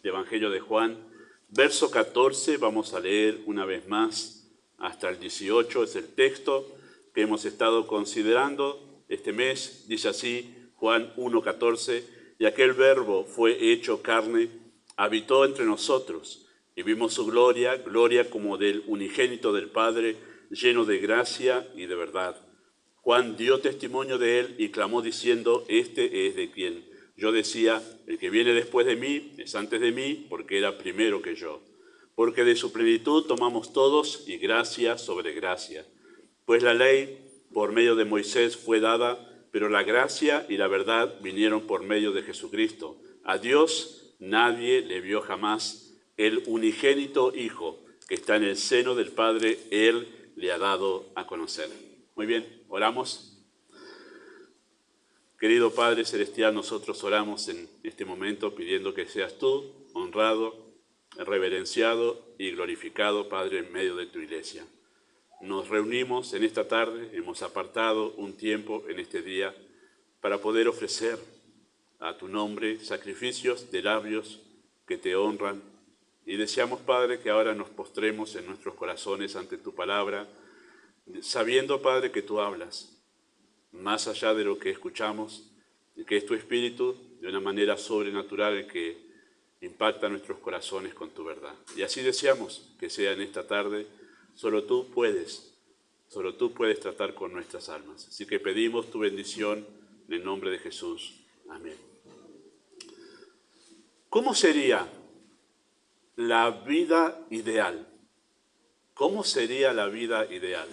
Evangelio de Juan, verso 14, vamos a leer una vez más hasta el 18, es el texto que hemos estado considerando este mes. Dice así, Juan 1:14, y aquel verbo fue hecho carne, habitó entre nosotros, y vimos su gloria, gloria como del unigénito del Padre, lleno de gracia y de verdad. Juan dio testimonio de él y clamó diciendo, este es de quien yo decía, el que viene después de mí es antes de mí, porque era primero que yo. Porque de su plenitud tomamos todos y gracia sobre gracia. Pues la ley por medio de Moisés fue dada, pero la gracia y la verdad vinieron por medio de Jesucristo. A Dios nadie le vio jamás. El unigénito Hijo que está en el seno del Padre, Él le ha dado a conocer. Muy bien, oramos. Querido Padre Celestial, nosotros oramos en este momento pidiendo que seas tú honrado, reverenciado y glorificado, Padre, en medio de tu iglesia. Nos reunimos en esta tarde, hemos apartado un tiempo en este día para poder ofrecer a tu nombre sacrificios de labios que te honran. Y deseamos, Padre, que ahora nos postremos en nuestros corazones ante tu palabra, sabiendo, Padre, que tú hablas más allá de lo que escuchamos, y que es tu Espíritu, de una manera sobrenatural, el que impacta nuestros corazones con tu verdad. Y así deseamos que sea en esta tarde. Solo tú puedes tratar con nuestras almas. Así que pedimos tu bendición en el nombre de Jesús. Amén. ¿Cómo sería la vida ideal? ¿Cómo sería la vida ideal?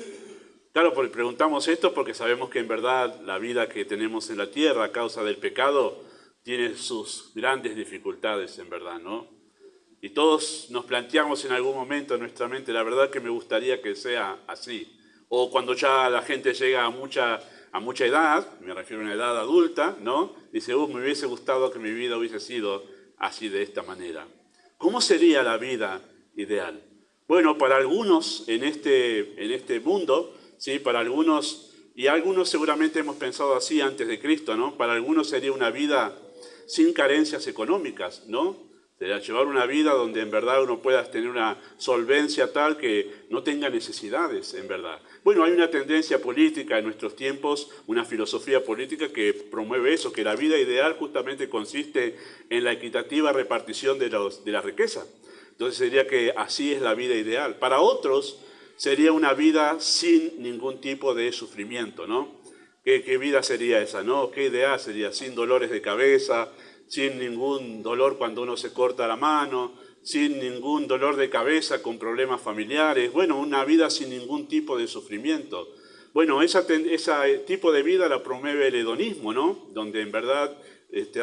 Claro, porque preguntamos esto porque sabemos que en verdad la vida que tenemos en la tierra a causa del pecado tiene sus grandes dificultades, en verdad, ¿no? Y todos nos planteamos en algún momento en nuestra mente, la verdad que me gustaría que sea así. O cuando ya la gente llega a mucha edad, me refiero a una edad adulta, ¿no? Dice, me hubiese gustado que mi vida hubiese sido así, de esta manera. ¿Cómo sería la vida ideal? Bueno, para algunos en este mundo, sí, para algunos, y algunos seguramente hemos pensado así antes de Cristo, ¿no? Para algunos sería una vida sin carencias económicas, ¿no? Sería llevar una vida donde en verdad uno pueda tener una solvencia tal que no tenga necesidades, en verdad. Bueno, hay una tendencia política en nuestros tiempos, una filosofía política que promueve eso, que la vida ideal justamente consiste en la equitativa repartición de la riqueza. Entonces sería que así es la vida ideal. Para otros sería una vida sin ningún tipo de sufrimiento, ¿no? ¿Qué vida sería esa, no? ¿Qué ideal sería? Sin dolores de cabeza, sin ningún dolor cuando uno se corta la mano, sin ningún dolor de cabeza con problemas familiares. Bueno, una vida sin ningún tipo de sufrimiento. Bueno, ese tipo de vida la promueve el hedonismo, ¿no? Donde en verdad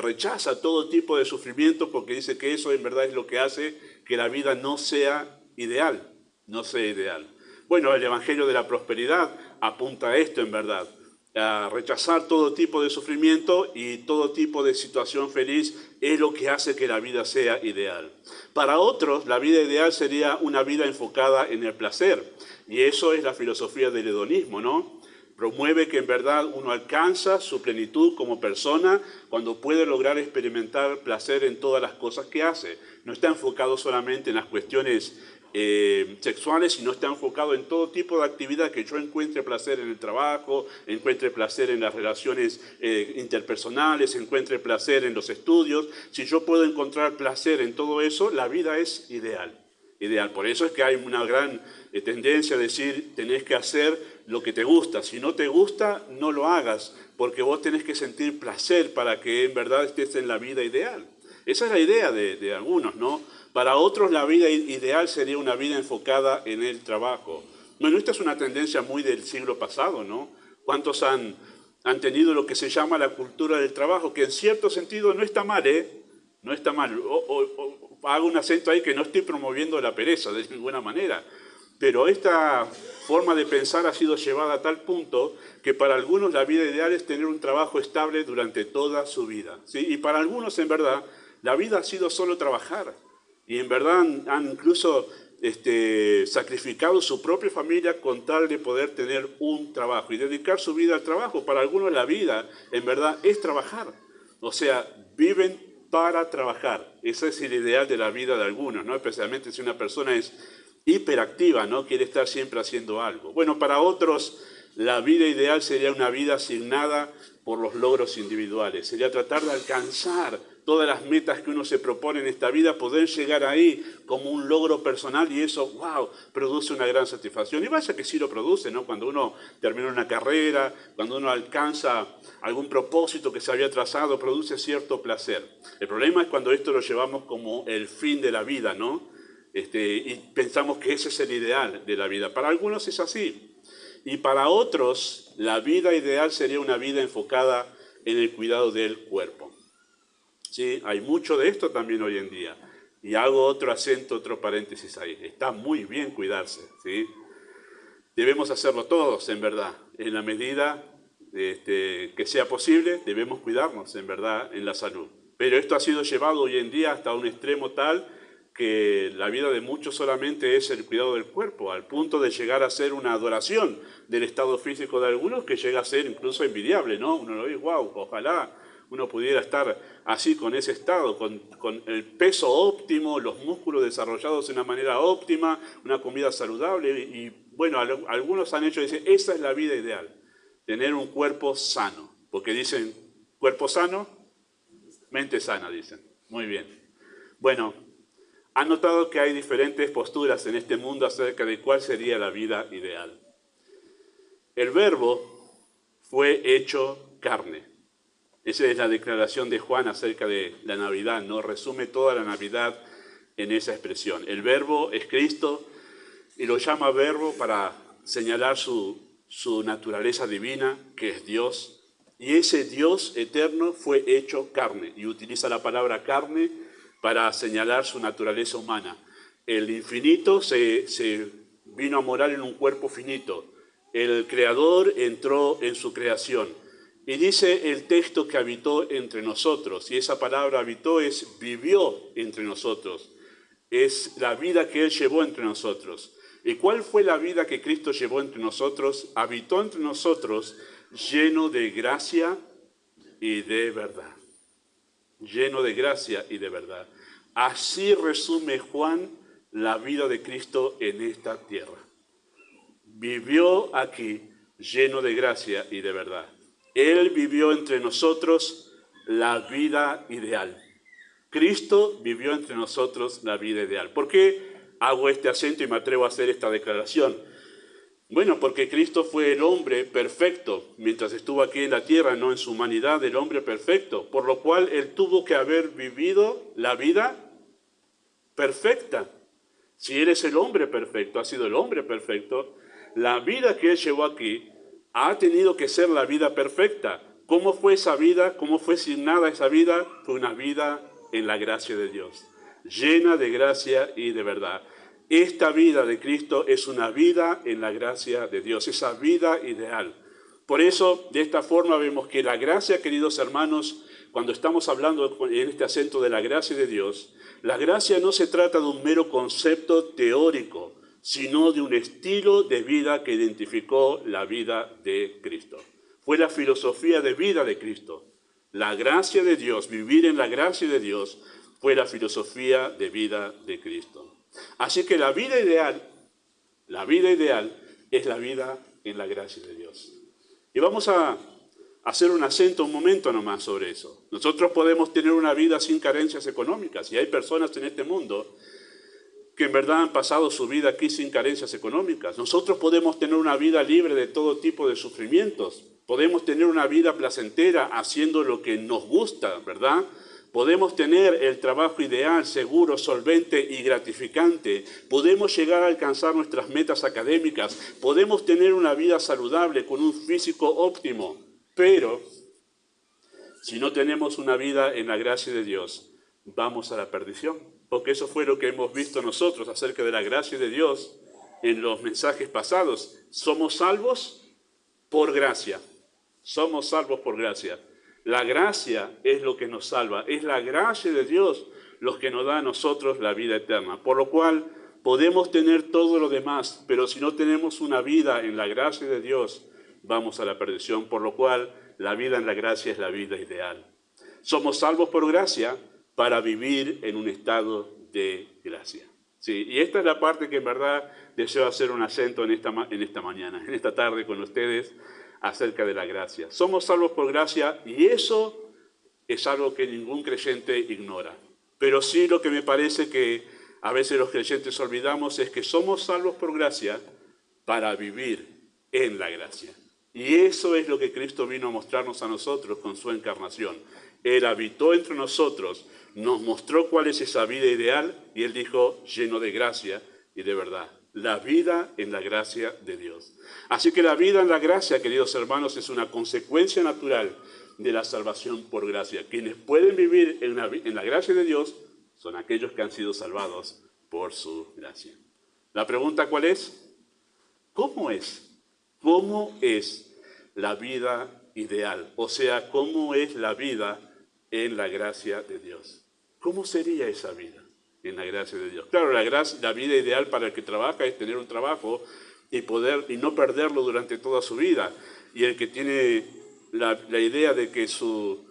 rechaza todo tipo de sufrimiento porque dice que eso en verdad es lo que hace que la vida no sea ideal, no sea ideal. Bueno, el Evangelio de la Prosperidad apunta a esto en verdad, a rechazar todo tipo de sufrimiento y todo tipo de situación feliz es lo que hace que la vida sea ideal. Para otros, la vida ideal sería una vida enfocada en el placer, y eso es la filosofía del hedonismo, ¿no? Promueve que en verdad uno alcanza su plenitud como persona cuando puede lograr experimentar placer en todas las cosas que hace. No está enfocado solamente en las cuestiones sexuales, sino está enfocado en todo tipo de actividad, que yo encuentre placer en el trabajo, encuentre placer en las relaciones interpersonales, encuentre placer en los estudios. Si yo puedo encontrar placer en todo eso, la vida es ideal. Por eso es que hay una gran tendencia a decir, tenés que hacer lo que te gusta. Si no te gusta, no lo hagas, porque vos tenés que sentir placer para que en verdad estés en la vida ideal. Esa es la idea de algunos, ¿no? Para otros la vida ideal sería una vida enfocada en el trabajo. Bueno, esta es una tendencia muy del siglo pasado, ¿no? ¿Cuántos han tenido lo que se llama la cultura del trabajo? Que en cierto sentido no está mal, ¿eh? No está mal. Hago un acento ahí que no estoy promoviendo la pereza de ninguna manera. Pero esta forma de pensar ha sido llevada a tal punto que para algunos la vida ideal es tener un trabajo estable durante toda su vida, ¿sí? Y para algunos, en verdad, la vida ha sido solo trabajar. Y en verdad han incluso sacrificado su propia familia con tal de poder tener un trabajo y dedicar su vida al trabajo. Para algunos la vida, en verdad, es trabajar. O sea, viven para trabajar. Ese es el ideal de la vida de algunos, ¿no? Especialmente si una persona es hiperactiva, ¿no? Quiere estar siempre haciendo algo. Bueno, para otros la vida ideal sería una vida asignada por los logros individuales. Sería tratar de alcanzar todas las metas que uno se propone en esta vida, poder llegar ahí como un logro personal y eso, wow, produce una gran satisfacción. Y vaya que sí lo produce, ¿no? Cuando uno termina una carrera, cuando uno alcanza algún propósito que se había trazado, produce cierto placer. El problema es cuando esto lo llevamos como el fin de la vida, ¿no? Y pensamos que ese es el ideal de la vida. Para algunos es así. Y para otros, la vida ideal sería una vida enfocada en el cuidado del cuerpo. ¿Sí? Hay mucho de esto también hoy en día. Y hago otro acento, otro paréntesis ahí. Está muy bien cuidarse, ¿sí? Debemos hacerlo todos, en verdad. En la medida que sea posible, debemos cuidarnos, en verdad, en la salud. Pero esto ha sido llevado hoy en día hasta un extremo tal que la vida de muchos solamente es el cuidado del cuerpo, al punto de llegar a ser una adoración del estado físico de algunos que llega a ser incluso envidiable, ¿no? Uno lo ve, wow, ojalá uno pudiera estar así con ese estado, con el peso óptimo, los músculos desarrollados de una manera óptima, una comida saludable y bueno, algunos han hecho, dicen, esa es la vida ideal, tener un cuerpo sano, porque dicen, cuerpo sano, mente sana, dicen. Muy bien. Bueno, han notado que hay diferentes posturas en este mundo acerca de cuál sería la vida ideal. El Verbo fue hecho carne. Esa es la declaración de Juan acerca de la Navidad, ¿no? Resume toda la Navidad en esa expresión. El Verbo es Cristo y lo llama Verbo para señalar su naturaleza divina, que es Dios. Y ese Dios eterno fue hecho carne y utiliza la palabra carne para señalar su naturaleza humana. El infinito se vino a morar en un cuerpo finito. El Creador entró en su creación. Y dice el texto que habitó entre nosotros. Y esa palabra habitó es vivió entre nosotros. Es la vida que Él llevó entre nosotros. ¿Y cuál fue la vida que Cristo llevó entre nosotros? Habitó entre nosotros lleno de gracia y de verdad. Lleno de gracia y de verdad. Así resume Juan la vida de Cristo en esta tierra. Vivió aquí lleno de gracia y de verdad. Él vivió entre nosotros la vida ideal. Cristo vivió entre nosotros la vida ideal. ¿Por qué hago este acento y me atrevo a hacer esta declaración? Bueno, porque Cristo fue el hombre perfecto mientras estuvo aquí en la tierra, no en su humanidad, el hombre perfecto, por lo cual Él tuvo que haber vivido la vida perfecta. Si Él es el hombre perfecto, ha sido el hombre perfecto, la vida que Él llevó aquí ha tenido que ser la vida perfecta. ¿Cómo fue esa vida? ¿Cómo fue asignada esa vida? Fue una vida en la gracia de Dios, llena de gracia y de verdad. Esta vida de Cristo es una vida en la gracia de Dios, esa vida ideal. Por eso, de esta forma vemos que la gracia, queridos hermanos, cuando estamos hablando en este acento de la gracia de Dios, la gracia no se trata de un mero concepto teórico, sino de un estilo de vida que identificó la vida de Cristo. Fue la filosofía de vida de Cristo. La gracia de Dios, vivir en la gracia de Dios, fue la filosofía de vida de Cristo. Así que la vida ideal es la vida en la gracia de Dios. Y vamos a hacer un acento un momento nomás sobre eso. Nosotros podemos tener una vida sin carencias económicas y hay personas en este mundo que en verdad han pasado su vida aquí sin carencias económicas. Nosotros podemos tener una vida libre de todo tipo de sufrimientos. Podemos tener una vida placentera haciendo lo que nos gusta, ¿verdad? Podemos tener el trabajo ideal, seguro, solvente y gratificante. Podemos llegar a alcanzar nuestras metas académicas. Podemos tener una vida saludable con un físico óptimo. Pero si no tenemos una vida en la gracia de Dios, vamos a la perdición. Porque eso fue lo que hemos visto nosotros acerca de la gracia de Dios en los mensajes pasados. Somos salvos por gracia. Somos salvos por gracia. La gracia es lo que nos salva. Es la gracia de Dios lo que nos da a nosotros la vida eterna. Por lo cual podemos tener todo lo demás, pero si no tenemos una vida en la gracia de Dios, vamos a la perdición. Por lo cual la vida en la gracia es la vida ideal. Somos salvos por gracia, para vivir en un estado de gracia. Sí, y esta es la parte que en verdad deseo hacer un acento en esta mañana, en esta tarde con ustedes, acerca de la gracia. Somos salvos por gracia y eso es algo que ningún creyente ignora. Pero sí lo que me parece que a veces los creyentes olvidamos es que somos salvos por gracia para vivir en la gracia. Y eso es lo que Cristo vino a mostrarnos a nosotros con su encarnación. Él habitó entre nosotros, nos mostró cuál es esa vida ideal y Él dijo, lleno de gracia y de verdad. La vida en la gracia de Dios. Así que la vida en la gracia, queridos hermanos, es una consecuencia natural de la salvación por gracia. Quienes pueden vivir en la gracia de Dios son aquellos que han sido salvados por su gracia. La pregunta, ¿cuál es? ¿Cómo es? ¿Cómo es la vida ideal? O sea, ¿cómo es la vida en la gracia de Dios? ¿Cómo sería esa vida en la gracia de Dios? Claro, la vida ideal para el que trabaja es tener un trabajo y no perderlo durante toda su vida. Y el que tiene la idea de que su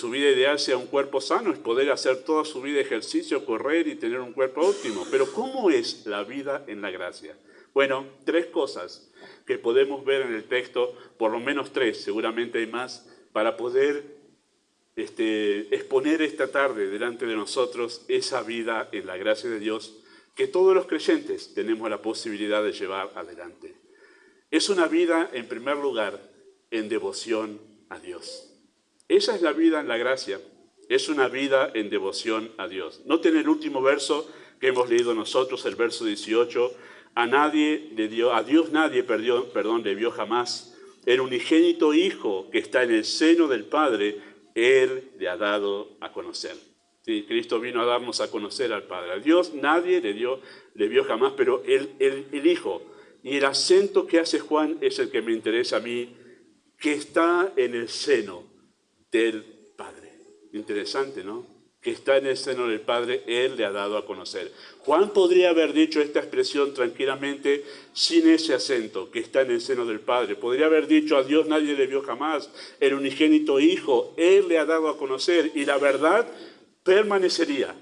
vida ideal sea un cuerpo sano es poder hacer toda su vida ejercicio, correr y tener un cuerpo óptimo. Pero ¿cómo es la vida en la gracia? Bueno, 3 cosas que podemos ver en el texto, por lo menos 3, seguramente hay más, para poder exponer esta tarde delante de nosotros esa vida en la gracia de Dios que todos los creyentes tenemos la posibilidad de llevar adelante. Es una vida, en primer lugar, en devoción a Dios. Esa es la vida en la gracia, es una vida en devoción a Dios. Noten el último verso que hemos leído nosotros, el verso 18, a Dios nadie le vio jamás. El unigénito Hijo que está en el seno del Padre, Él le ha dado a conocer. Sí, Cristo vino a darnos a conocer al Padre. A Dios nadie le vio jamás, pero el Hijo. Y el acento que hace Juan es el que me interesa a mí, que está en el seno del Padre. Interesante, ¿no? Que está en el seno del Padre, Él le ha dado a conocer. Juan podría haber dicho esta expresión tranquilamente sin ese acento, que está en el seno del Padre. Podría haber dicho, a Dios nadie le vio jamás, el unigénito Hijo, Él le ha dado a conocer, y la verdad permanecería.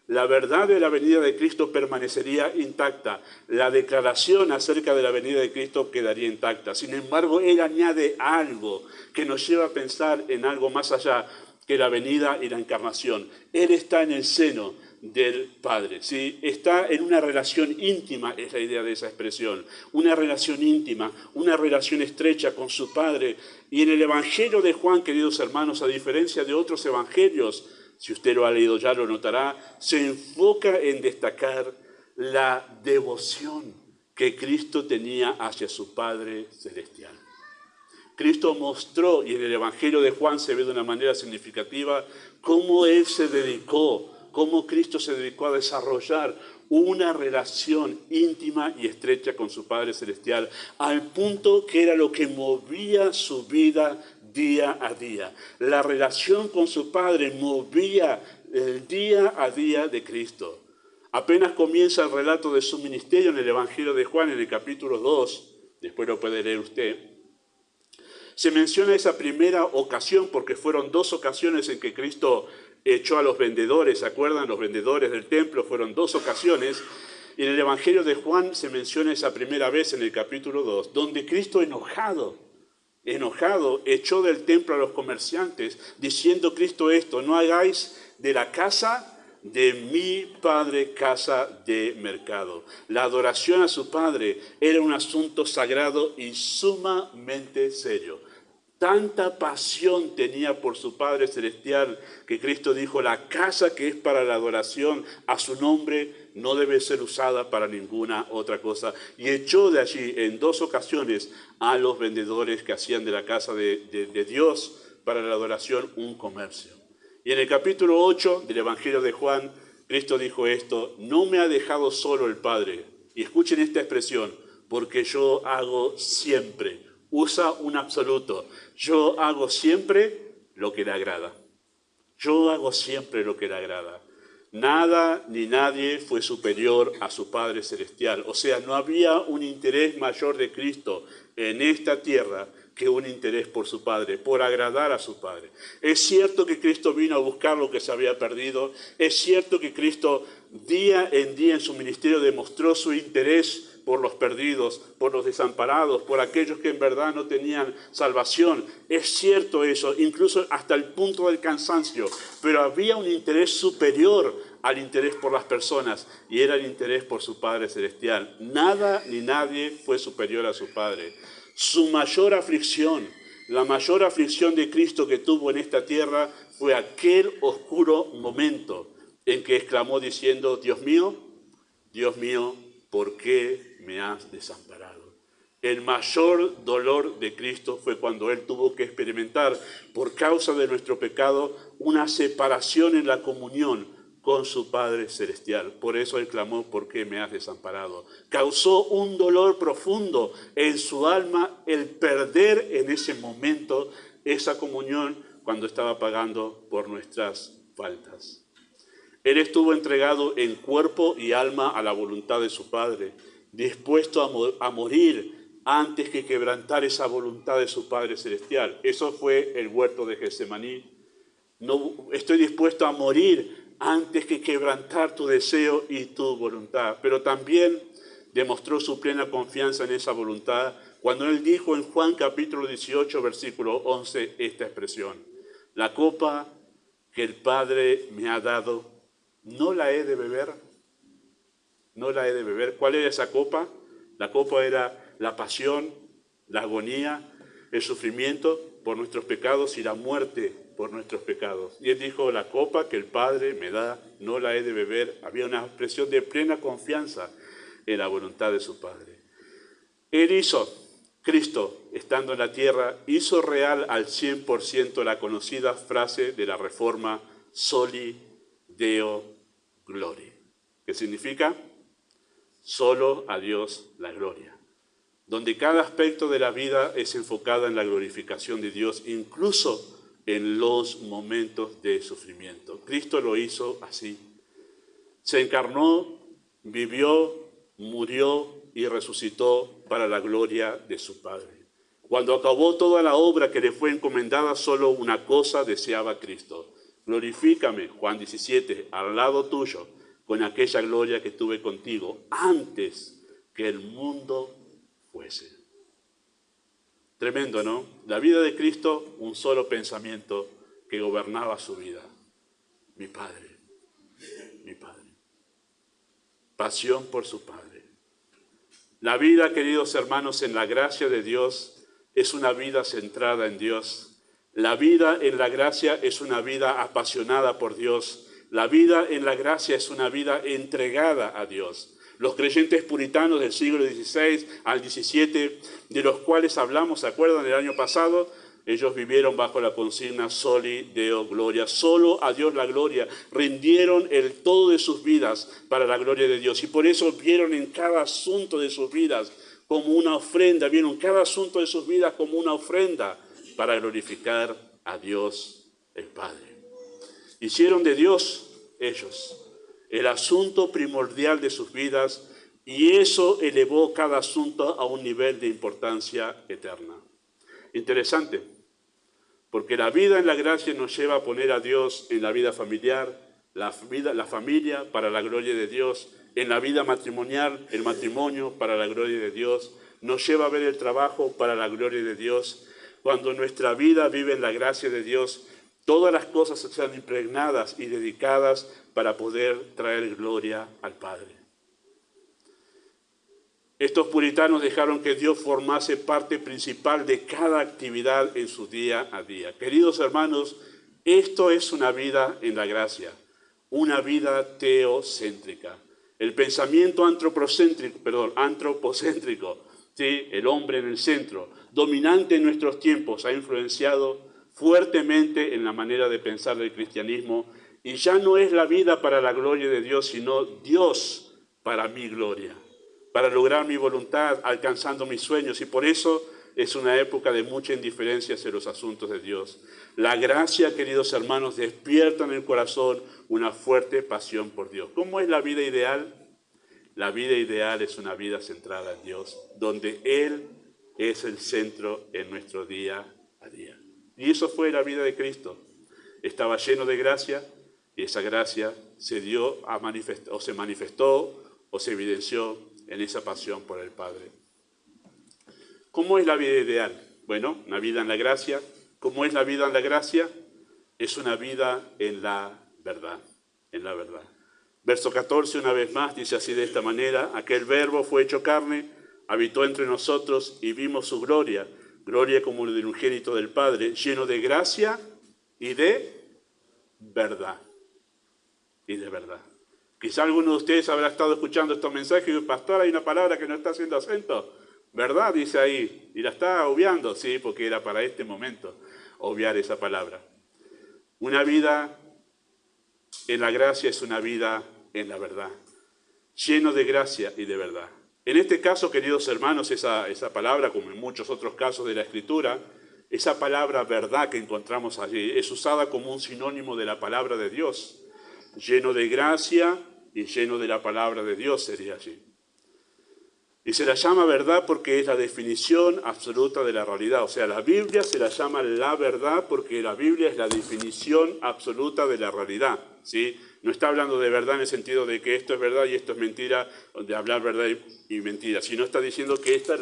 La verdad de la venida de Cristo permanecería intacta. La declaración acerca de la venida de Cristo quedaría intacta. Sin embargo, Él añade algo que nos lleva a pensar en algo más allá que la venida y la encarnación. Él está en el seno del Padre, ¿sí? Está en una relación íntima, es la idea de esa expresión, una relación íntima, una relación estrecha con su Padre. Y en el Evangelio de Juan, queridos hermanos, a diferencia de otros evangelios, si usted lo ha leído ya lo notará, se enfoca en destacar la devoción que Cristo tenía hacia su Padre Celestial. Cristo mostró, y en el Evangelio de Juan se ve de una manera significativa, cómo Cristo se dedicó a desarrollar una relación íntima y estrecha con su Padre Celestial, al punto que era lo que movía su vida día a día. La relación con su Padre movía el día a día de Cristo. Apenas comienza el relato de su ministerio en el Evangelio de Juan, en el capítulo 2, después lo puede leer usted, se menciona esa primera ocasión, porque fueron 2 ocasiones en que Cristo echó a los vendedores, ¿se acuerdan? Los vendedores del templo, fueron 2 ocasiones. Y en el Evangelio de Juan se menciona esa primera vez en el capítulo 2, donde Cristo enojado, echó del templo a los comerciantes, diciendo Cristo esto, no hagáis de la casa de mi Padre casa de mercado. La adoración a su Padre era un asunto sagrado y sumamente serio. Tanta pasión tenía por su Padre Celestial que Cristo dijo, la casa que es para la adoración a su nombre no debe ser usada para ninguna otra cosa. Y echó de allí en 2 ocasiones a los vendedores que hacían de la casa de Dios para la adoración un comercio. Y en el capítulo 8 del Evangelio de Juan, Cristo dijo esto, no me ha dejado solo el Padre. Y escuchen esta expresión, porque yo hago siempre. Usa un absoluto. Yo hago siempre lo que le agrada. Yo hago siempre lo que le agrada. Nada ni nadie fue superior a su Padre Celestial. O sea, no había un interés mayor de Cristo en esta tierra que un interés por su Padre, por agradar a su Padre. Es cierto que Cristo vino a buscar lo que se había perdido. Es cierto que Cristo día en su ministerio demostró su interés por los perdidos, por los desamparados, por aquellos que en verdad no tenían salvación. Es cierto eso, incluso hasta el punto del cansancio. Pero había un interés superior al interés por las personas, y era el interés por su Padre Celestial. Nada ni nadie fue superior a su Padre. Su mayor aflicción, la mayor aflicción de Cristo que tuvo en esta tierra fue aquel oscuro momento en que exclamó diciendo: Dios mío, ¿por qué me has desamparado? El mayor dolor de Cristo fue cuando Él tuvo que experimentar, por causa de nuestro pecado, una separación en la comunión con su Padre Celestial. Por eso Él clamó: ¿por qué me has desamparado? Causó un dolor profundo en su alma el perder en ese momento esa comunión cuando estaba pagando por nuestras faltas. Él estuvo entregado en cuerpo y alma a la voluntad de su Padre, dispuesto a morir antes que quebrantar esa voluntad de su Padre Celestial. Eso fue el huerto de Getsemaní. No, estoy dispuesto a morir antes que quebrantar tu deseo y tu voluntad. Pero también demostró su plena confianza en esa voluntad cuando Él dijo en Juan capítulo 18, versículo 11, esta expresión: la copa que el Padre me ha dado, ¿no la he de beber? ¿No la he de beber? ¿Cuál era esa copa? La copa era la pasión, la agonía, el sufrimiento por nuestros pecados y la muerte por nuestros pecados. Y Él dijo: la copa que el Padre me da, no la he de beber. Había una expresión de plena confianza en la voluntad de su Padre. Cristo, estando en la tierra, hizo real al 100% la conocida frase de la Reforma: Soli Deo Gloria. ¿Qué significa? Solo a Dios la gloria. Donde cada aspecto de la vida es enfocada en la glorificación de Dios, incluso en los momentos de sufrimiento. Cristo lo hizo así. Se encarnó, vivió, murió y resucitó para la gloria de su Padre. Cuando acabó toda la obra que le fue encomendada, solo una cosa deseaba Cristo: glorifícame, Juan 17, al lado tuyo, con aquella gloria que tuve contigo antes que el mundo fuese. Tremendo, ¿no? La vida de Cristo, un solo pensamiento que gobernaba su vida: mi Padre, mi Padre. Pasión por su Padre. La vida, queridos hermanos, en la gracia de Dios es una vida centrada en Dios. La vida en la gracia es una vida apasionada por Dios. La vida en la gracia es una vida entregada a Dios. Los creyentes puritanos del siglo XVI al XVII, de los cuales hablamos, ¿se acuerdan del año pasado? Ellos vivieron bajo la consigna Soli Deo Gloria, solo a Dios la gloria. Rindieron el todo de sus vidas para la gloria de Dios. Y por eso vieron en cada asunto de sus vidas como una ofrenda, vieron cada asunto de sus vidas como una ofrenda para glorificar a Dios el Padre. Hicieron de Dios ellos el asunto primordial de sus vidas, y eso elevó cada asunto a un nivel de importancia eterna. Interesante, porque la vida en la gracia nos lleva a poner a Dios en la vida familiar, la familia para la gloria de Dios, en la vida matrimonial, el matrimonio para la gloria de Dios, nos lleva a ver el trabajo para la gloria de Dios. Cuando nuestra vida vive en la gracia de Dios, todas las cosas sean impregnadas y dedicadas para poder traer gloria al Padre. Estos puritanos dejaron que Dios formase parte principal de cada actividad en su día a día. Queridos hermanos, esto es una vida en la gracia, una vida teocéntrica. El pensamiento antropocéntrico, ¿sí? El hombre en el centro, dominante en nuestros tiempos, ha influenciado fuertemente en la manera de pensar del cristianismo, y ya no es la vida para la gloria de Dios, sino Dios para mi gloria, para lograr mi voluntad, alcanzando mis sueños, y por eso es una época de mucha indiferencia hacia los asuntos de Dios. La gracia, queridos hermanos, despierta en el corazón una fuerte pasión por Dios. ¿Cómo es la vida ideal? La vida ideal es una vida centrada en Dios, donde Él es el centro en nuestro día a día. Y eso fue la vida de Cristo. Estaba lleno de gracia y esa gracia se dio a manifestar, o se manifestó o se evidenció en esa pasión por el Padre. ¿Cómo es la vida ideal? Bueno, una vida en la gracia. ¿Cómo es la vida en la gracia? Es una vida en la verdad, en la verdad. Verso 14, una vez más, dice así de esta manera: aquel verbo fue hecho carne, habitó entre nosotros y vimos su gloria, gloria como el del unigénito del Padre, lleno de gracia y de verdad. Y de verdad. Quizá alguno de ustedes habrá estado escuchando estos mensajes y, pastor, hay una palabra que no está haciendo acento. ¿Verdad? Dice ahí. Y la está obviando. Sí, porque era para este momento obviar esa palabra. Una vida en la gracia es una vida en la verdad. Lleno de gracia y de verdad. En este caso, queridos hermanos, esa palabra, como en muchos otros casos de la Escritura, esa palabra verdad que encontramos allí es usada como un sinónimo de la palabra de Dios. Lleno de gracia y lleno de la palabra de Dios sería allí. Y se la llama verdad porque es la definición absoluta de la realidad. O sea, la Biblia se la llama la verdad porque la Biblia es la definición absoluta de la realidad, ¿sí? No está hablando de verdad en el sentido de que esto es verdad y esto es mentira, de hablar verdad y mentira, sino está diciendo que esta es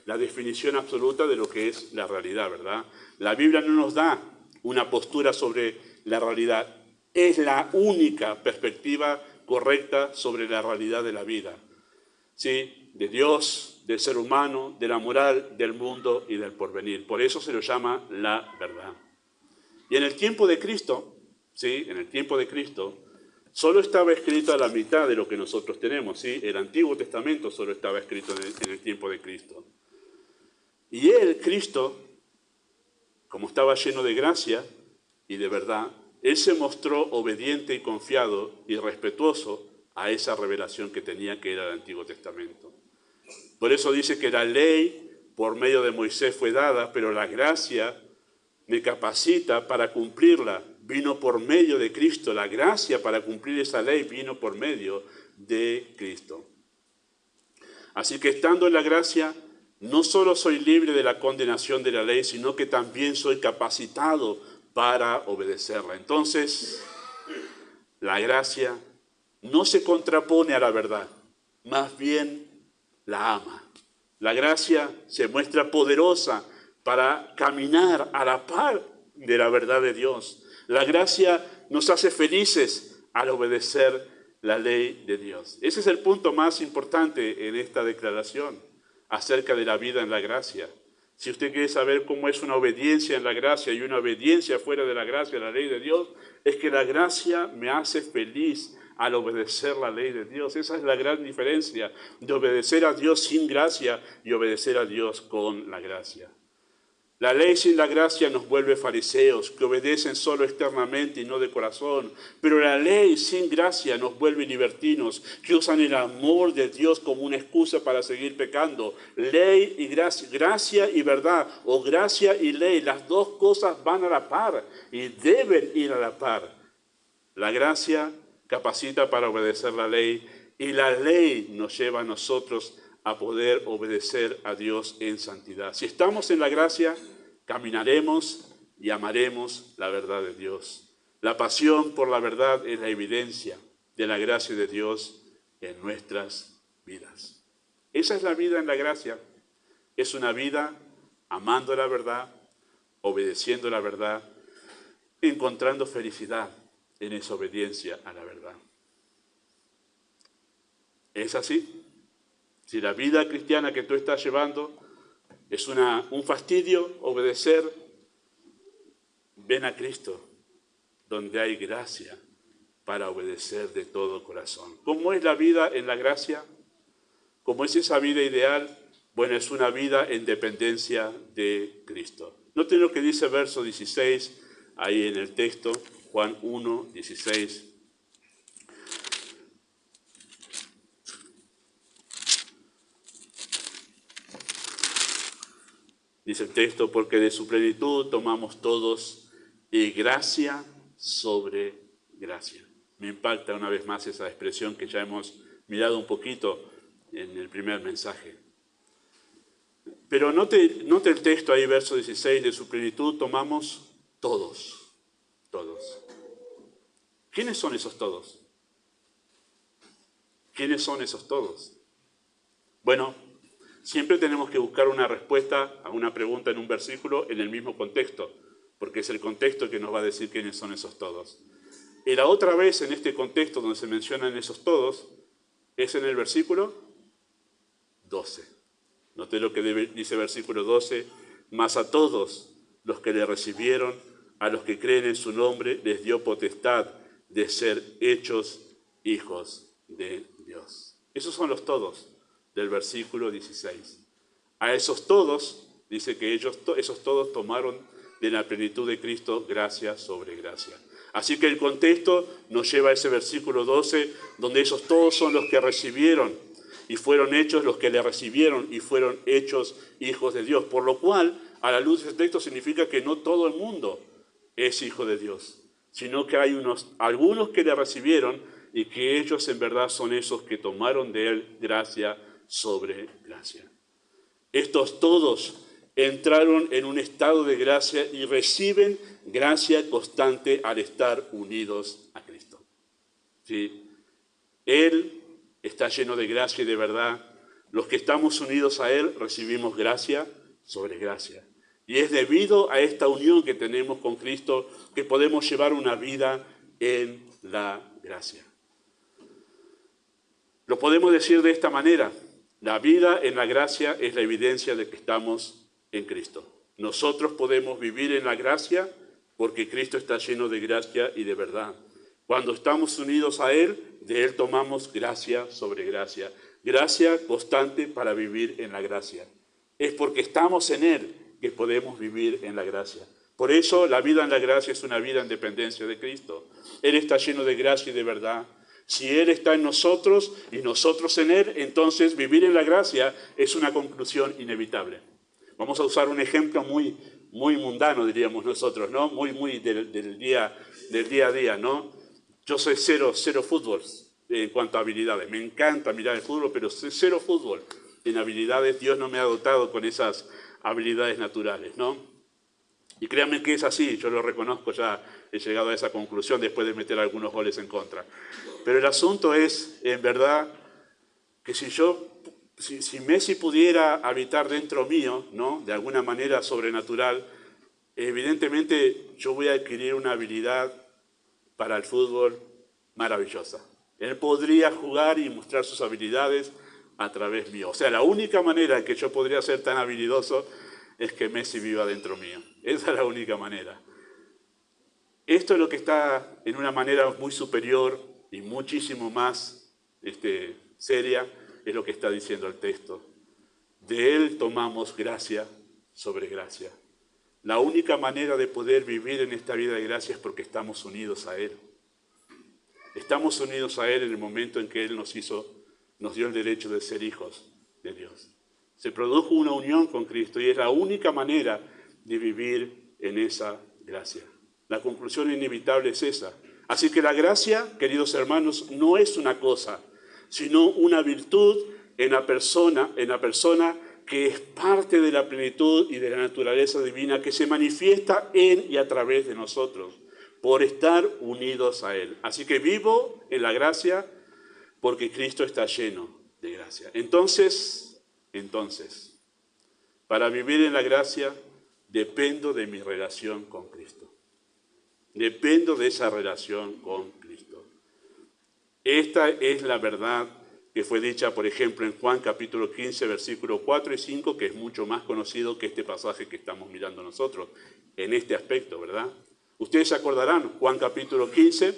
la definición absoluta de lo que es la realidad, ¿verdad? La Biblia no nos da una postura sobre la realidad. Es la única perspectiva correcta sobre la realidad de la vida, ¿sí? De Dios, del ser humano, de la moral, del mundo y del porvenir. Por eso se lo llama la verdad. Y en el tiempo de Cristo, ¿sí? En el tiempo de Cristo, solo estaba escrita la mitad de lo que nosotros tenemos, ¿sí? El Antiguo Testamento solo estaba escrito en el tiempo de Cristo. Y él, Cristo, como estaba lleno de gracia y de verdad, él se mostró obediente y confiado y respetuoso a esa revelación que tenía, que era el Antiguo Testamento. Por eso dice que la ley por medio de Moisés fue dada, pero la gracia me capacita para cumplirla. Vino por medio de Cristo. La gracia para cumplir esa ley vino por medio de Cristo. Así que estando en la gracia, no solo soy libre de la condenación de la ley, sino que también soy capacitado para obedecerla. Entonces, la gracia no se contrapone a la verdad, más bien la ama. La gracia se muestra poderosa para caminar a la par de la verdad de Dios. La gracia nos hace felices al obedecer la ley de Dios. Ese es el punto más importante en esta declaración acerca de la vida en la gracia. Si usted quiere saber cómo es una obediencia en la gracia y una obediencia fuera de la gracia, la ley de Dios, es que la gracia me hace feliz al obedecer la ley de Dios. Esa es la gran diferencia de obedecer a Dios sin gracia y obedecer a Dios con la gracia. La ley sin la gracia nos vuelve fariseos, que obedecen solo externamente y no de corazón. Pero la ley sin gracia nos vuelve libertinos, que usan el amor de Dios como una excusa para seguir pecando. Ley y gracia, gracia y verdad, o gracia y ley, las dos cosas van a la par y deben ir a la par. La gracia capacita para obedecer la ley y la ley nos lleva a nosotros a poder obedecer a Dios en santidad. Si estamos en la gracia, caminaremos y amaremos la verdad de Dios. La pasión por la verdad es la evidencia de la gracia de Dios en nuestras vidas. Esa es la vida en la gracia. Es una vida amando la verdad, obedeciendo la verdad, encontrando felicidad en esa obediencia a la verdad. ¿Es así? Si la vida cristiana que tú estás llevando es un fastidio obedecer, ven a Cristo, donde hay gracia para obedecer de todo corazón. ¿Cómo es la vida en la gracia? ¿Cómo es esa vida ideal? Bueno, es una vida en dependencia de Cristo. Noten lo que dice verso 16, ahí en el texto, Juan 1, 16. Dice el texto, porque de su plenitud tomamos todos y gracia sobre gracia. Me impacta una vez más esa expresión que ya hemos mirado un poquito en el primer mensaje. Pero note el texto ahí, verso 16, de su plenitud tomamos todos, todos. ¿Quiénes son esos todos? ¿Quiénes son esos todos? Bueno, siempre tenemos que buscar una respuesta a una pregunta en un versículo en el mismo contexto, porque es el contexto que nos va a decir quiénes son esos todos. Y la otra vez en este contexto donde se mencionan esos todos, es en el versículo 12. Noté lo que dice el versículo 12, mas a todos los que le recibieron, a los que creen en su nombre, les dio potestad de ser hechos hijos de Dios. Esos son los todos del versículo 16. A esos todos, dice que esos todos tomaron de la plenitud de Cristo gracia sobre gracia. Así que el contexto nos lleva a ese versículo 12, donde esos todos son los que recibieron y fueron hechos, los que le recibieron y fueron hechos hijos de Dios. Por lo cual, a la luz de este texto significa que no todo el mundo es hijo de Dios, sino que hay algunos que le recibieron y que ellos en verdad son esos que tomaron de él gracia sobre gracia. Estos todos entraron en un estado de gracia y reciben gracia constante al estar unidos a Cristo. ¿Sí? Él está lleno de gracia y de verdad. Los que estamos unidos a Él recibimos gracia sobre gracia. Y es debido a esta unión que tenemos con Cristo que podemos llevar una vida en la gracia. Lo podemos decir de esta manera: la vida en la gracia es la evidencia de que estamos en Cristo. Nosotros podemos vivir en la gracia porque Cristo está lleno de gracia y de verdad. Cuando estamos unidos a Él, de Él tomamos gracia sobre gracia. Gracia constante para vivir en la gracia. Es porque estamos en Él que podemos vivir en la gracia. Por eso la vida en la gracia es una vida en dependencia de Cristo. Él está lleno de gracia y de verdad. Si Él está en nosotros y nosotros en Él, entonces vivir en la gracia es una conclusión inevitable. Vamos a usar un ejemplo muy mundano, diríamos nosotros, ¿no? Muy del día a día, ¿no? Yo soy cero fútbol en cuanto a habilidades. Me encanta mirar el fútbol, pero soy cero fútbol en habilidades. Dios no me ha dotado con esas habilidades naturales, ¿no? Y créanme que es así, yo lo reconozco, ya he llegado a esa conclusión después de meter algunos goles en contra. Pero el asunto es, en verdad, que si Messi pudiera habitar dentro mío, ¿no? De alguna manera sobrenatural, evidentemente yo voy a adquirir una habilidad para el fútbol maravillosa. Él podría jugar y mostrar sus habilidades a través mío. O sea, la única manera en que yo podría ser tan habilidoso es que Messi viva dentro mío. Esa es la única manera. Esto es lo que está en una manera muy superior y muchísimo más seria, es lo que está diciendo el texto. De Él tomamos gracia sobre gracia. La única manera de poder vivir en esta vida de gracia es porque estamos unidos a Él. Estamos unidos a Él en el momento en que Él nos dio el derecho de ser hijos de Dios. Se produjo una unión con Cristo y es la única manera de vivir en esa gracia. La conclusión inevitable es esa. Así que la gracia, queridos hermanos, no es una cosa, sino una virtud en la persona que es parte de la plenitud y de la naturaleza divina que se manifiesta en y a través de nosotros, por estar unidos a Él. Así que vivo en la gracia porque Cristo está lleno de gracia. Entonces, para vivir en la gracia, dependo de mi relación con Cristo. Dependo de esa relación con Cristo. Esta es la verdad que fue dicha, por ejemplo, en Juan capítulo 15, versículos 4 y 5, que es mucho más conocido que este pasaje que estamos mirando nosotros, en este aspecto, ¿verdad? Ustedes se acordarán, Juan capítulo 15,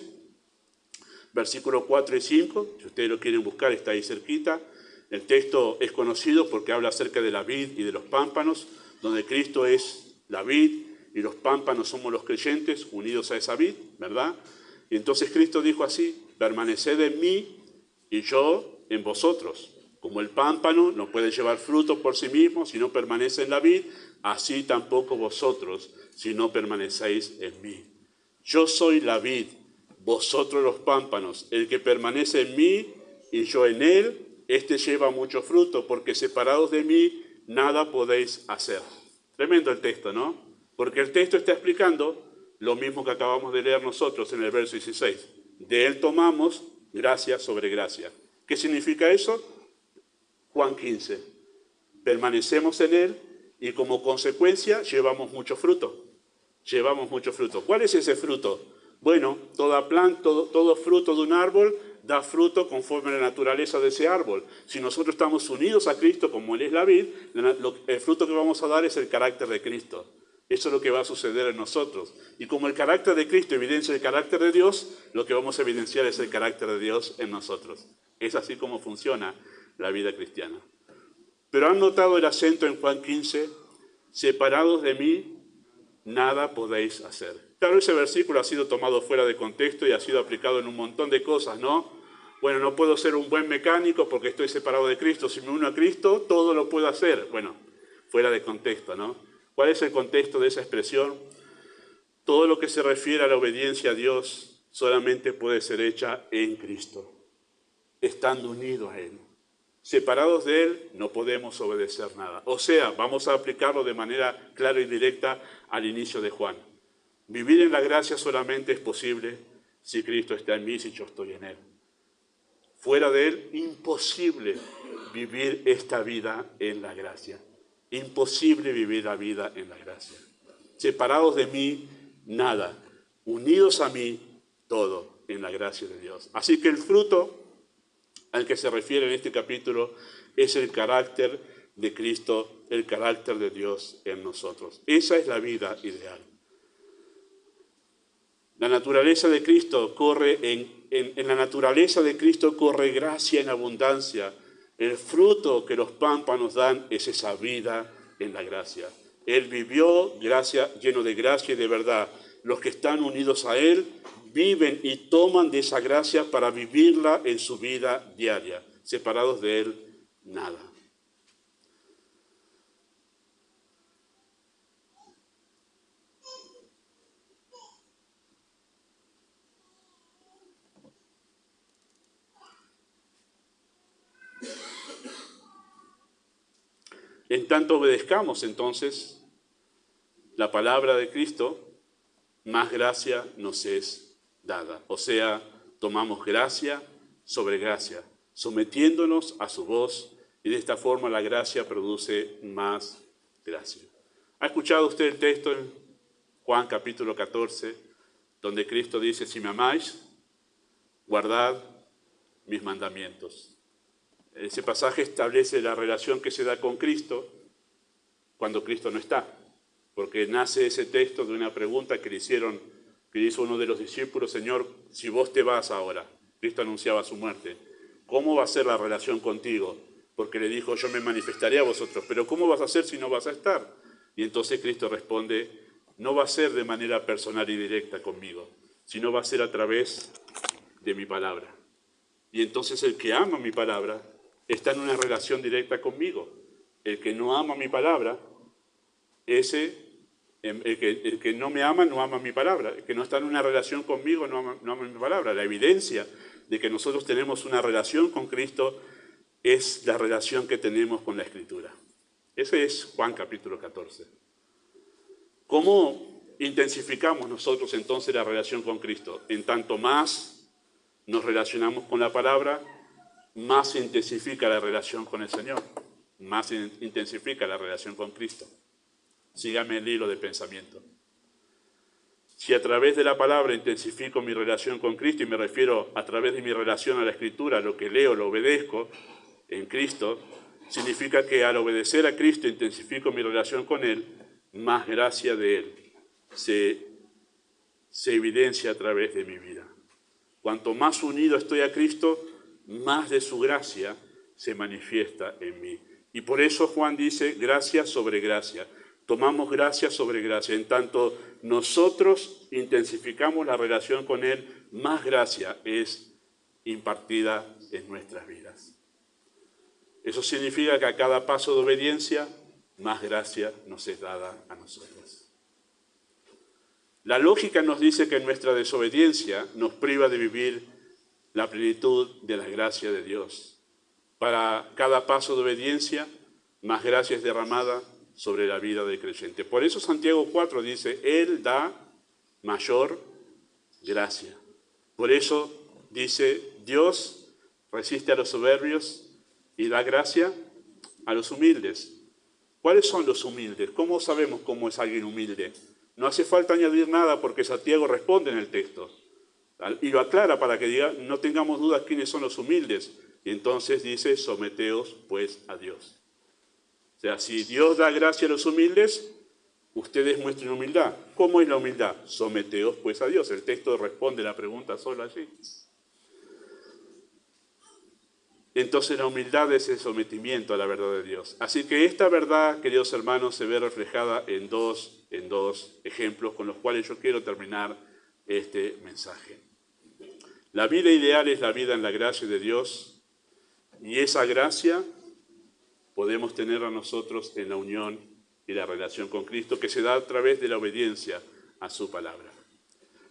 versículos 4 y 5, si ustedes lo quieren buscar, está ahí cerquita. El texto es conocido porque habla acerca de la vid y de los pámpanos, donde Cristo es la vid y los pámpanos somos los creyentes unidos a esa vid, ¿verdad? Y entonces Cristo dijo así: permaneced en mí y yo en vosotros. Como el pámpano no puede llevar fruto por sí mismo si no permanece en la vid, así tampoco vosotros si no permanecéis en mí. Yo soy la vid, vosotros los pámpanos. El que permanece en mí y yo en él, este lleva mucho fruto, porque separados de mí nada podéis hacer. Tremendo el texto, ¿no? Porque el texto está explicando lo mismo que acabamos de leer nosotros en el verso 16. De él tomamos gracia sobre gracia. ¿Qué significa eso? Juan 15. Permanecemos en él y como consecuencia llevamos mucho fruto. Llevamos mucho fruto. ¿Cuál es ese fruto? Bueno, toda planta, todo fruto de un árbol da fruto conforme a la naturaleza de ese árbol. Si nosotros estamos unidos a Cristo, como Él es la vid, el fruto que vamos a dar es el carácter de Cristo. Eso es lo que va a suceder en nosotros. Y como el carácter de Cristo evidencia el carácter de Dios, lo que vamos a evidenciar es el carácter de Dios en nosotros. Es así como funciona la vida cristiana. Pero ¿han notado el acento en Juan 15? Separados de mí, nada podéis hacer. Claro, ese versículo ha sido tomado fuera de contexto y ha sido aplicado en un montón de cosas, ¿no? Bueno, no puedo ser un buen mecánico porque estoy separado de Cristo. Si me uno a Cristo, todo lo puedo hacer. Bueno, fuera de contexto, ¿no? ¿Cuál es el contexto de esa expresión? Todo lo que se refiere a la obediencia a Dios solamente puede ser hecha en Cristo, estando unidos a Él. Separados de Él, no podemos obedecer nada. O sea, vamos a aplicarlo de manera clara y directa al inicio de Juan. Vivir en la gracia solamente es posible si Cristo está en mí, si yo estoy en Él. Fuera de Él, imposible vivir esta vida en la gracia. Imposible vivir la vida en la gracia. Separados de mí, nada. Unidos a mí, todo en la gracia de Dios. Así que el fruto al que se refiere en este capítulo es el carácter de Cristo, el carácter de Dios en nosotros. Esa es la vida ideal. La naturaleza de Cristo corre en la naturaleza de Cristo corre gracia en abundancia. El fruto que los pámpanos dan es esa vida en la gracia. Él vivió gracia, lleno de gracia y de verdad. Los que están unidos a Él viven y toman de esa gracia para vivirla en su vida diaria. Separados de Él, nada. En tanto obedezcamos entonces la palabra de Cristo, más gracia nos es dada. O sea, tomamos gracia sobre gracia, sometiéndonos a su voz, y de esta forma la gracia produce más gracia. ¿Ha escuchado usted el texto en Juan capítulo 14, donde Cristo dice, si me amáis, guardad mis mandamientos? Ese pasaje establece la relación que se da con Cristo cuando Cristo no está, porque nace ese texto de una pregunta que hizo uno de los discípulos, Señor, si vos te vas ahora, Cristo anunciaba su muerte, ¿cómo va a ser la relación contigo? Porque le dijo, yo me manifestaré a vosotros, pero ¿cómo vas a hacer si no vas a estar? Y entonces Cristo responde, no va a ser de manera personal y directa conmigo, sino va a ser a través de mi palabra. Y entonces el que ama mi palabra está en una relación directa conmigo. El que no ama mi palabra, el que no me ama, no ama mi palabra. El que no está en una relación conmigo, no ama mi palabra. La evidencia de que nosotros tenemos una relación con Cristo es la relación que tenemos con la Escritura. Ese es Juan capítulo 14. ¿Cómo intensificamos nosotros entonces la relación con Cristo? En tanto más nos relacionamos con la palabra, más se intensifica la relación con el Señor, más se intensifica la relación con Cristo. Sígame el hilo de pensamiento. Si a través de la palabra intensifico mi relación con Cristo, y me refiero a través de mi relación a la Escritura, lo que leo, lo obedezco en Cristo, significa que al obedecer a Cristo intensifico mi relación con Él, más gracia de Él se evidencia a través de mi vida. Cuanto más unido estoy a Cristo, más de su gracia se manifiesta en mí. Y por eso Juan dice, gracia sobre gracia. Tomamos gracia sobre gracia. En tanto nosotros intensificamos la relación con Él, más gracia es impartida en nuestras vidas. Eso significa que a cada paso de obediencia, más gracia nos es dada a nosotros. La lógica nos dice que nuestra desobediencia nos priva de vivir la plenitud de la gracia de Dios. Para cada paso de obediencia, más gracia es derramada sobre la vida del creyente. Por eso Santiago 4 dice, Él da mayor gracia. Por eso dice, Dios resiste a los soberbios y da gracia a los humildes. ¿Cuáles son los humildes? ¿Cómo sabemos cómo es alguien humilde? No hace falta añadir nada porque Santiago responde en el texto. Y lo aclara para que no tengamos dudas quiénes son los humildes. Y entonces dice, someteos pues a Dios. O sea, si Dios da gracia a los humildes, ustedes muestren humildad. ¿Cómo es la humildad? Someteos pues a Dios. El texto responde la pregunta solo allí. Entonces la humildad es el sometimiento a la verdad de Dios. Así que esta verdad, queridos hermanos, se ve reflejada en dos ejemplos con los cuales yo quiero terminar este mensaje. La vida ideal es la vida en la gracia de Dios, y esa gracia podemos tenerla nosotros en la unión y la relación con Cristo, que se da a través de la obediencia a su palabra.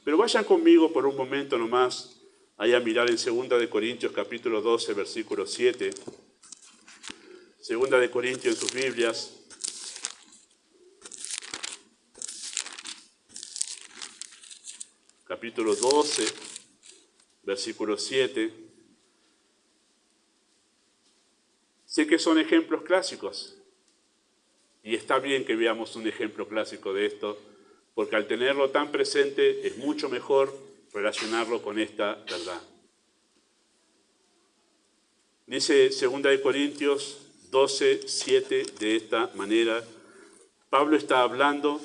Pero vayan conmigo por un momento nomás ahí a mirar en 2 Corintios capítulo 12, versículo 7. 2 Corintios en sus Biblias. Capítulo 12, versículo 7. Sé que son ejemplos clásicos, y está bien que veamos un ejemplo clásico de esto, porque al tenerlo tan presente es mucho mejor relacionarlo con esta verdad. Dice 2 Corintios 12, 7 de esta manera. Pablo está hablando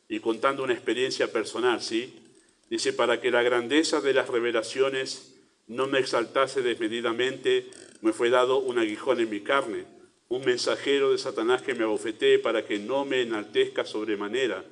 y contando una experiencia personal, ¿sí? Dice, para que la grandeza de las revelaciones no me exaltase desmedidamente, me fue dado un aguijón en mi carne, un mensajero de Satanás que me abofetee para que no me enaltezca sobremanera,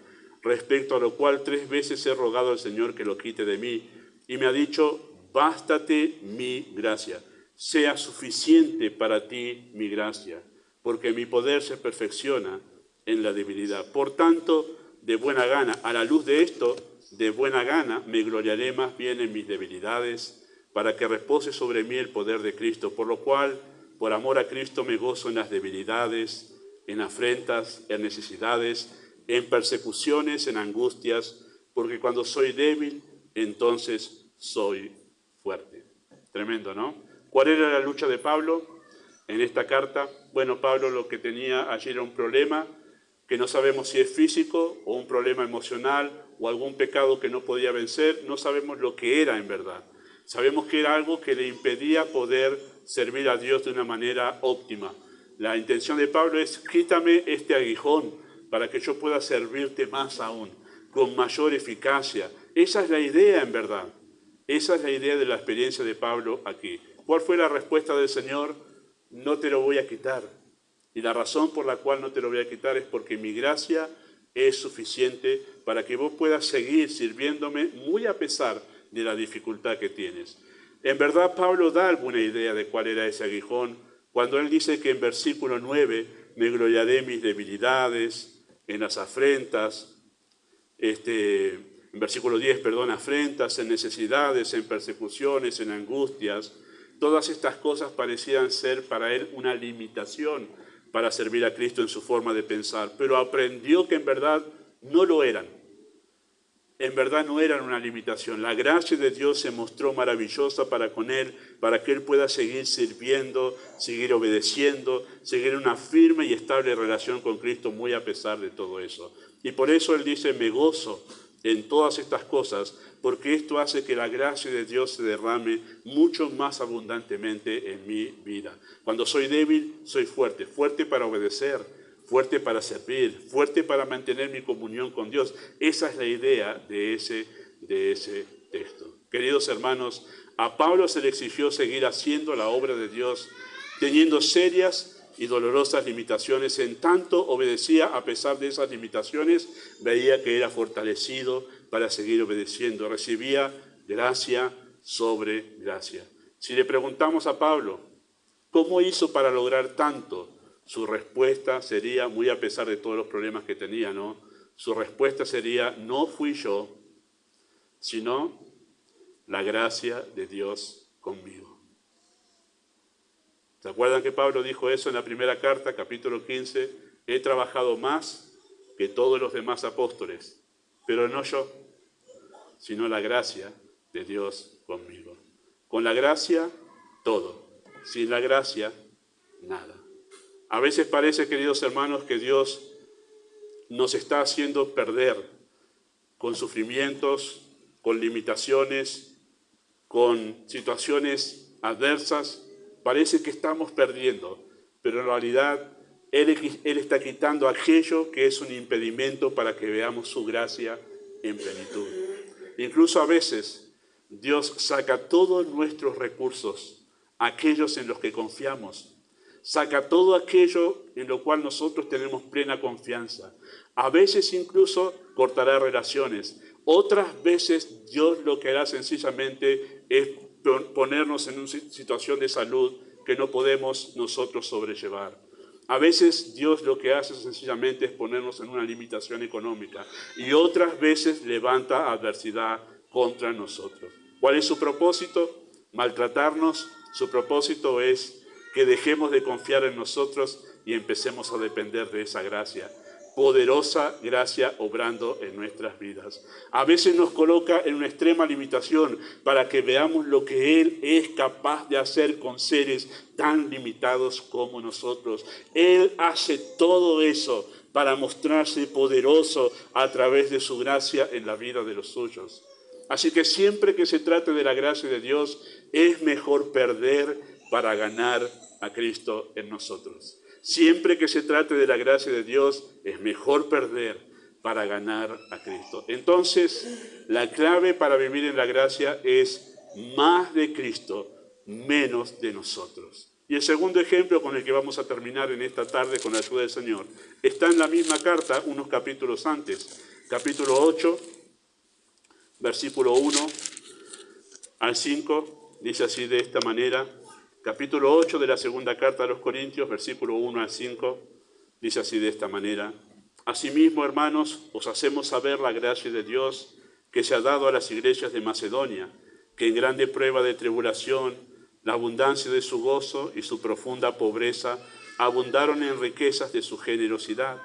respecto a lo cual 3 veces he rogado al Señor que lo quite de mí, y me ha dicho, bástate mi gracia, sea suficiente para ti mi gracia, porque mi poder se perfecciona en la debilidad. Por tanto, de buena gana, a la luz de esto, de buena gana me gloriaré más bien en mis debilidades, para que repose sobre mí el poder de Cristo, por lo cual, por amor a Cristo, me gozo en las debilidades, en afrentas, en necesidades, en persecuciones, en angustias, porque cuando soy débil, entonces soy fuerte. Tremendo, ¿no? ¿Cuál era la lucha de Pablo en esta carta? Bueno, Pablo lo que tenía allí era un problema que no sabemos si es físico o un problema emocional o algún pecado que no podía vencer, no sabemos lo que era en verdad. Sabemos que era algo que le impedía poder servir a Dios de una manera óptima. La intención de Pablo es, quítame este aguijón para que yo pueda servirte más aún, con mayor eficacia. Esa es la idea en verdad. Esa es la idea de la experiencia de Pablo aquí. ¿Cuál fue la respuesta del Señor? No te lo voy a quitar. Y la razón por la cual no te lo voy a quitar es porque mi gracia es suficiente para que vos puedas seguir sirviéndome muy a pesar de la dificultad que tienes. En verdad, Pablo da alguna idea de cuál era ese aguijón cuando él dice que en versículo 9 me gloriaré en mis debilidades, en las afrentas, en versículo 10, perdón, afrentas, en necesidades, en persecuciones, en angustias. Todas estas cosas parecían ser para él una limitación para servir a Cristo en su forma de pensar, pero aprendió que en verdad no lo eran. En verdad no eran una limitación. La gracia de Dios se mostró maravillosa para con él, para que él pueda seguir sirviendo, seguir obedeciendo, seguir una firme y estable relación con Cristo muy a pesar de todo eso. Y por eso él dice, me gozo en todas estas cosas, porque esto hace que la gracia de Dios se derrame mucho más abundantemente en mi vida. Cuando soy débil, soy fuerte, fuerte para obedecer, fuerte para servir, fuerte para mantener mi comunión con Dios. Esa es la idea de ese texto. Queridos hermanos, a Pablo se le exigió seguir haciendo la obra de Dios, teniendo serias y dolorosas limitaciones. En tanto obedecía a pesar de esas limitaciones, veía que era fortalecido para seguir obedeciendo. Recibía gracia sobre gracia. Si le preguntamos a Pablo, ¿cómo hizo para lograr tanto? Su respuesta sería, muy a pesar de todos los problemas que tenía, ¿no? Su respuesta sería, no fui yo, sino la gracia de Dios conmigo. ¿Se acuerdan que Pablo dijo eso en la primera carta, capítulo 15? He trabajado más que todos los demás apóstoles, pero no yo, sino la gracia de Dios conmigo. Con la gracia, todo. Sin la gracia, nada. A veces parece, queridos hermanos, que Dios nos está haciendo perder con sufrimientos, con limitaciones, con situaciones adversas. Parece que estamos perdiendo, pero en realidad Él está quitando aquello que es un impedimento para que veamos su gracia en plenitud. Incluso a veces Dios saca todos nuestros recursos, aquellos en los que confiamos, saca todo aquello en lo cual nosotros tenemos plena confianza. A veces incluso cortará relaciones. Otras veces Dios lo que hará sencillamente es ponernos en una situación de salud que no podemos nosotros sobrellevar. A veces Dios lo que hace sencillamente es ponernos en una limitación económica y otras veces levanta adversidad contra nosotros. ¿Cuál es su propósito? Maltratarnos. Su propósito es que dejemos de confiar en nosotros y empecemos a depender de esa gracia. Poderosa gracia obrando en nuestras vidas. A veces nos coloca en una extrema limitación para que veamos lo que Él es capaz de hacer con seres tan limitados como nosotros. Él hace todo eso para mostrarse poderoso a través de su gracia en la vida de los suyos. Así que siempre que se trate de la gracia de Dios, es mejor perder para ganar a Cristo en nosotros. Siempre que se trate de la gracia de Dios, es mejor perder para ganar a Cristo. Entonces, la clave para vivir en la gracia es más de Cristo, menos de nosotros. Y el segundo ejemplo con el que vamos a terminar en esta tarde con la ayuda del Señor, está en la misma carta, unos capítulos antes, capítulo 8, versículo 1 al 5, dice así de esta manera. Capítulo 8 de la segunda carta a los Corintios, versículo 1 al 5, dice así de esta manera. Asimismo, hermanos, os hacemos saber la gracia de Dios que se ha dado a las iglesias de Macedonia, que en grande prueba de tribulación, la abundancia de su gozo y su profunda pobreza abundaron en riquezas de su generosidad,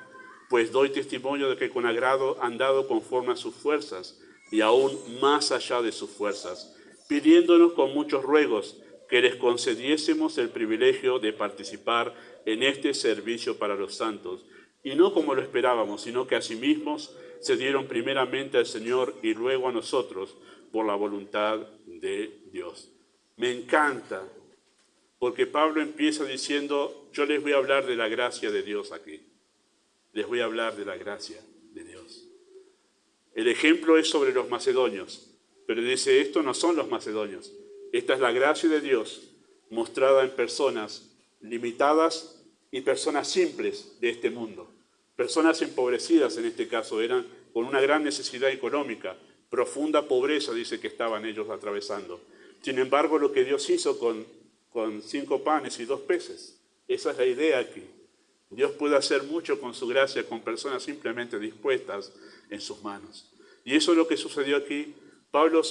pues doy testimonio de que con agrado han dado conforme a sus fuerzas y aún más allá de sus fuerzas, pidiéndonos con muchos ruegos que les concediésemos el privilegio de participar en este servicio para los santos, y no como lo esperábamos, sino que asimismo se dieron primeramente al Señor y luego a nosotros por la voluntad de Dios. Me encanta, porque Pablo empieza diciendo, yo les voy a hablar de la gracia de Dios aquí. Les voy a hablar de la gracia de Dios. El ejemplo es sobre los macedonios, pero dice, estos no son los macedonios. Esta es la gracia de Dios mostrada en personas limitadas y personas simples de este mundo. Personas empobrecidas en este caso, eran con una gran necesidad económica, profunda pobreza, dice que estaban ellos atravesando. Sin embargo, lo que Dios hizo con 5 panes y 2 peces, esa es la idea aquí. Dios puede hacer mucho con su gracia con personas simplemente dispuestas en sus manos. Y eso es lo que sucedió aquí. Pablo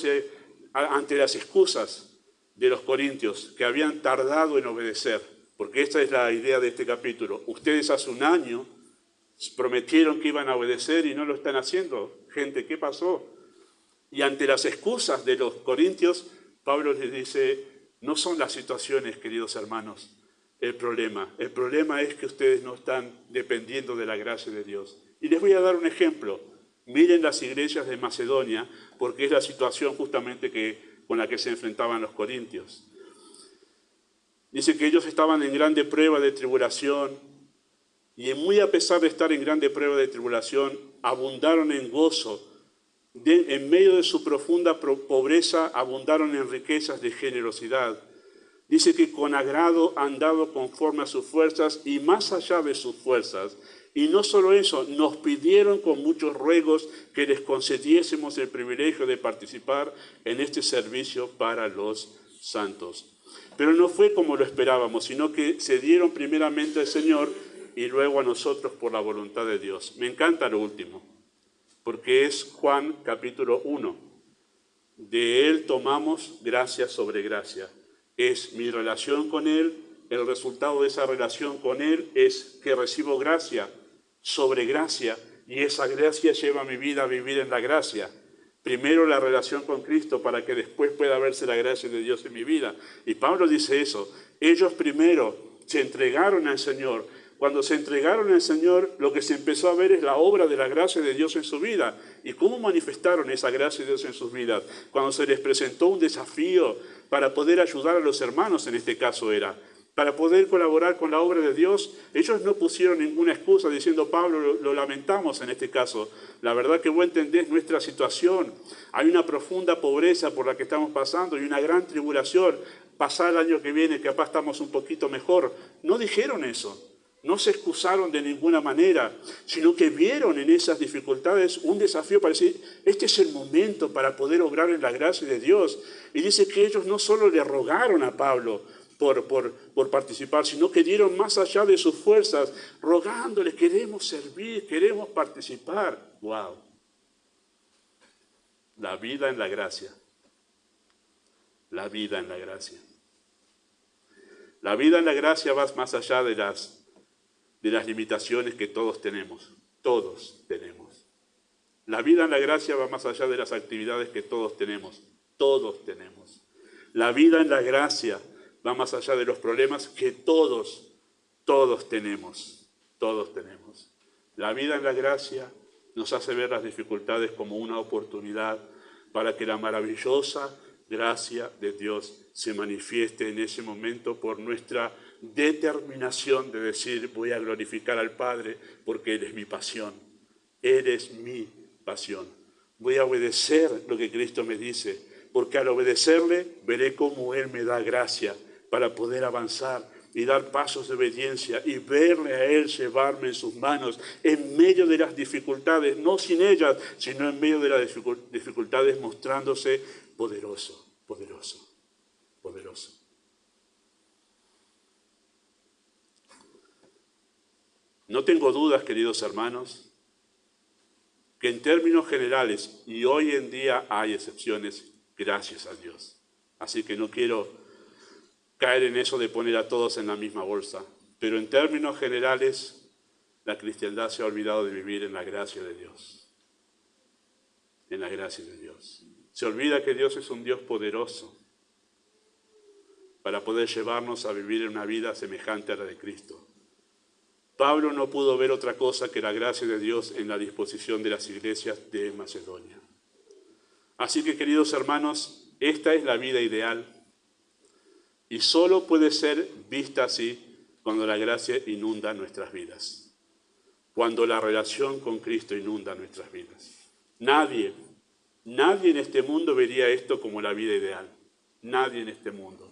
ante las excusas de los corintios que habían tardado en obedecer, porque esta es la idea de este capítulo. Ustedes hace un año prometieron que iban a obedecer y no lo están haciendo. Gente, ¿qué pasó? Y ante las excusas de los corintios, Pablo les dice, no son las situaciones, queridos hermanos, el problema. El problema es que ustedes no están dependiendo de la gracia de Dios. Y les voy a dar un ejemplo. Miren las iglesias de Macedonia, porque es la situación justamente con la que se enfrentaban los corintios. Dice que ellos estaban en grande prueba de tribulación, y muy a pesar de estar en grande prueba de tribulación, abundaron en gozo. En medio de su profunda pobreza, abundaron en riquezas de generosidad. Dice que con agrado han dado conforme a sus fuerzas y más allá de sus fuerzas. Y no solo eso, nos pidieron con muchos ruegos que les concediésemos el privilegio de participar en este servicio para los santos. Pero no fue como lo esperábamos, sino que se dieron primeramente al Señor y luego a nosotros por la voluntad de Dios. Me encanta lo último, porque es Juan capítulo 1. De Él tomamos gracia sobre gracia. Es mi relación con Él el resultado de esa relación con Él es que recibo gracia sobre gracia, y esa gracia lleva mi vida a vivir en la gracia. Primero la relación con Cristo para que después pueda verse la gracia de Dios en mi vida. Y Pablo dice eso. Ellos primero se entregaron al Señor. Cuando se entregaron al Señor, lo que se empezó a ver es la obra de la gracia de Dios en su vida. ¿Y cómo manifestaron esa gracia de Dios en sus vidas? Cuando se les presentó un desafío para poder ayudar a los hermanos, en este caso era, para poder colaborar con la obra de Dios, ellos no pusieron ninguna excusa diciendo, Pablo, lo lamentamos en este caso. La verdad que vos entendés nuestra situación. Hay una profunda pobreza por la que estamos pasando y una gran tribulación. Pasar el año que viene, capaz estamos un poquito mejor. No dijeron eso. No se excusaron de ninguna manera, sino que vieron en esas dificultades un desafío para decir, este es el momento para poder obrar en la gracia de Dios. Y dice que ellos no solo le rogaron a Pablo por participar, sino que dieron más allá de sus fuerzas, rogándole, queremos servir, queremos participar. ¡Wow! La vida en la gracia. La vida en la gracia. La vida en la gracia va más allá de las limitaciones que todos tenemos. Todos tenemos. La vida en la gracia va más allá de las actividades que todos tenemos. Todos tenemos. La vida en la gracia va más allá de los problemas que todos tenemos. Todos tenemos. La vida en la gracia nos hace ver las dificultades como una oportunidad para que la maravillosa gracia de Dios se manifieste en ese momento por nuestra determinación de decir, voy a glorificar al Padre porque Él es mi pasión. Él es mi pasión. Voy a obedecer lo que Cristo me dice, porque al obedecerle veré cómo Él me da gracia para poder avanzar y dar pasos de obediencia y verle a Él llevarme en sus manos en medio de las dificultades, no sin ellas, sino en medio de las dificultades mostrándose poderoso, poderoso, poderoso. No tengo dudas, queridos hermanos, que en términos generales, y hoy en día hay excepciones, gracias a Dios. Así que no quiero caer en eso de poner a todos en la misma bolsa. Pero en términos generales, la cristiandad se ha olvidado de vivir en la gracia de Dios. En la gracia de Dios. Se olvida que Dios es un Dios poderoso para poder llevarnos a vivir en una vida semejante a la de Cristo. Pablo no pudo ver otra cosa que la gracia de Dios en la disposición de las iglesias de Macedonia. Así que, queridos hermanos, esta es la vida ideal. Y solo puede ser vista así cuando la gracia inunda nuestras vidas. Cuando la relación con Cristo inunda nuestras vidas. Nadie en este mundo vería esto como la vida ideal. Nadie en este mundo.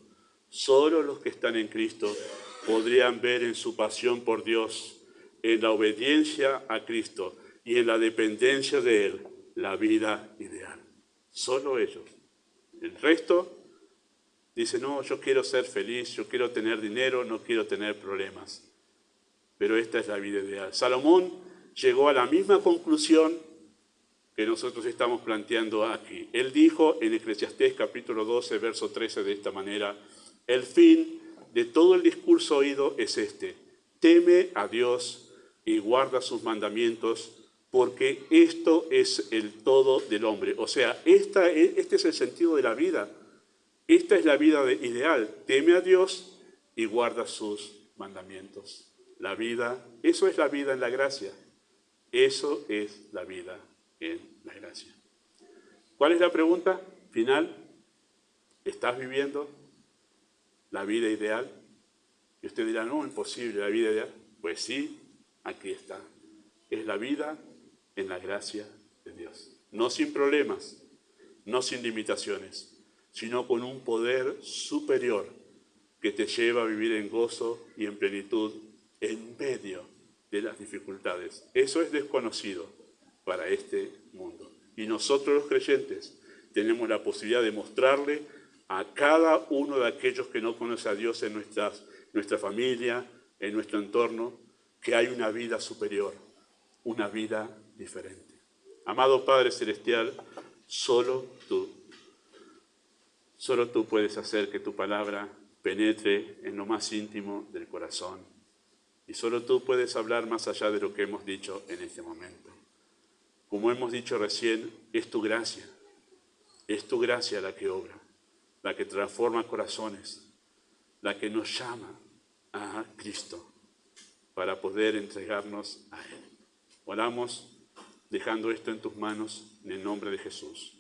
Solo los que están en Cristo podrían ver en su pasión por Dios, en la obediencia a Cristo y en la dependencia de Él, la vida ideal. Solo ellos. El resto dice, no, yo quiero ser feliz, yo quiero tener dinero, no quiero tener problemas. Pero esta es la vida ideal. Salomón llegó a la misma conclusión que nosotros estamos planteando aquí. Él dijo en Eclesiastés capítulo 12, verso 13 de esta manera, el fin de todo el discurso oído es este, teme a Dios y guarda sus mandamientos, porque esto es el todo del hombre. O sea, este es el sentido de la vida. Esta es la vida ideal. Teme a Dios y guarda sus mandamientos. La vida, eso es la vida en la gracia. Eso es la vida en la gracia. ¿Cuál es la pregunta final? ¿Estás viviendo la vida ideal? Y usted dirá, no, imposible, la vida ideal. Pues sí, aquí está. Es la vida en la gracia de Dios. No sin problemas, no sin limitaciones, sino con un poder superior que te lleva a vivir en gozo y en plenitud en medio de las dificultades. Eso es desconocido para este mundo. Y nosotros los creyentes tenemos la posibilidad de mostrarle a cada uno de aquellos que no conocen a Dios en nuestra familia, en nuestro entorno, que hay una vida superior, una vida diferente. Amado Padre Celestial, solo tú puedes hacer que tu palabra penetre en lo más íntimo del corazón. Y solo tú puedes hablar más allá de lo que hemos dicho en este momento. Como hemos dicho recién, es tu gracia la que obra, la que transforma corazones, la que nos llama a Cristo para poder entregarnos a Él. Oramos dejando esto en tus manos en el nombre de Jesús.